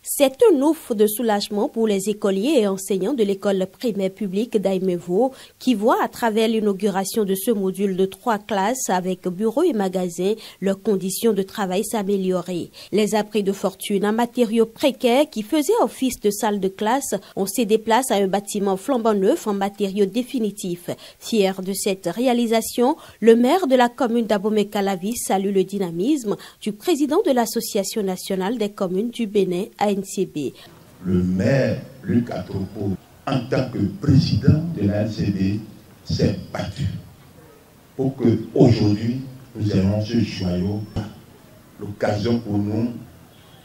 C'est un ouf de soulagement pour les écoliers et enseignants de l'école primaire publique d'Aïmevo qui voient à travers l'inauguration de ce module de 3 classes avec bureaux et magasins leurs conditions de travail s'améliorer. Les abris de fortune en matériaux précaires qui faisaient office de salle de classe ont cédé place à un bâtiment flambant neuf en matériaux définitifs. Fier de cette réalisation, le maire de la commune d'Abomey-Calavi salue le dynamisme du président de l'Association nationale des communes du Bénin, ANCB. Le maire Luc Atropo, en tant que président de l'ANCB, s'est battu pour qu'aujourd'hui nous ayons ce joyau, l'occasion pour nous,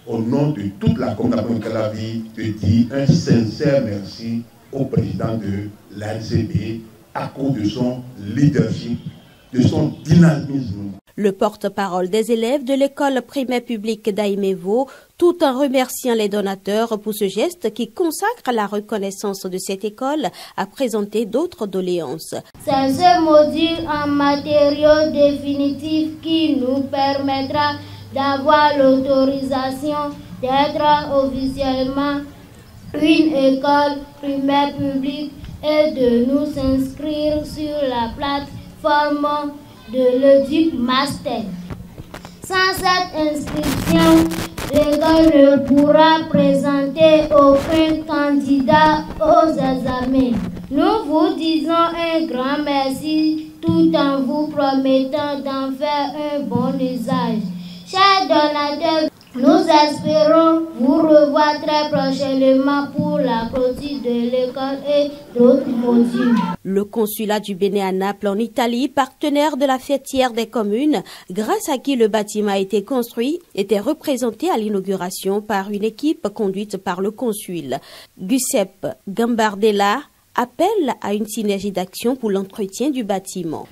au nom de toute la commune d'Abomey-Calavi, de dire un sincère merci au président de l'ANCB à cause de son leadership, de son dynamisme. Le porte-parole des élèves de l'école primaire publique d'Aïmevo, tout en remerciant les donateurs pour ce geste qui consacre la reconnaissance de cette école, a présenté d'autres doléances. C'est ce module en matériaux définitifs qui nous permettra d'avoir l'autorisation d'être officiellement une école primaire publique et de nous inscrire sur la plateforme de l'EDUC Master. Sans cette inscription, l'école ne pourra présenter aucun candidat aux examens. Nous vous disons un grand merci tout en vous promettant d'en faire un bon usage. Chers donateurs, nous espérons vous revoir très prochainement pour la clôture de l'école et d'autres modules. Le consulat du Bénin à Naples en Italie, partenaire de la fêtière des communes, grâce à qui le bâtiment a été construit, était représenté à l'inauguration par une équipe conduite par le consul. Giuseppe Gambardella appelle à une synergie d'action pour l'entretien du bâtiment.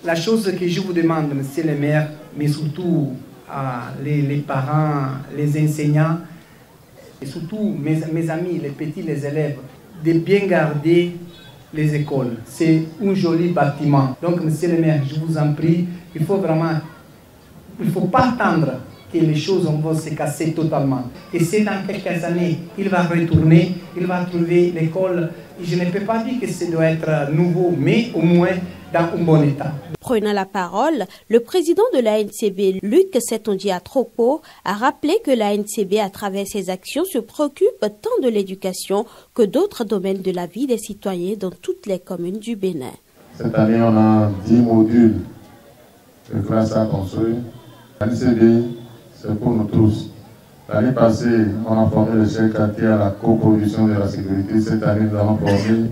La chose que je vous demande, monsieur le maire, mais surtout les parents, les enseignants, et surtout mes amis, les petits, les élèves, de bien garder les écoles. C'est un joli bâtiment. Donc, monsieur le maire, je vous en prie, il faut pas attendre que les choses vont se casser totalement. Et c'est dans quelques années, il va retourner, il va trouver l'école. Je ne peux pas dire que ça doit être nouveau, mais au moins dans un bon état. Prenant la parole, le président de l'ANCB, Luc Setonji-Atropo, a rappelé que l'ANCB, à travers ses actions, se préoccupe tant de l'éducation que d'autres domaines de la vie des citoyens dans toutes les communes du Bénin. Cette année, on a 10 modules de classe à construire. L'ANCB, c'est pour nous tous. L'année passée, on a formé les chefs quartiers à la coproduction de la sécurité. Cette année, nous allons former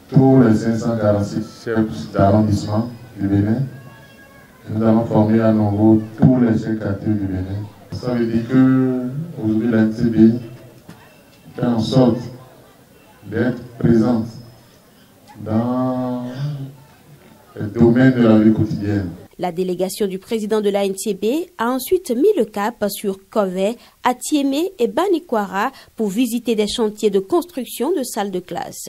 tous les 546 chefs d'arrondissement du Bénin. Nous allons former à nouveau tous les chefs quartiers du Bénin. Ça veut dire qu'aujourd'hui, l'ANCB fait en sorte d'être présente dans les domaines de la vie quotidienne. La délégation du président de l'ANCB a ensuite mis le cap sur Kovey, Atiémé et Banikwara pour visiter des chantiers de construction de salles de classe.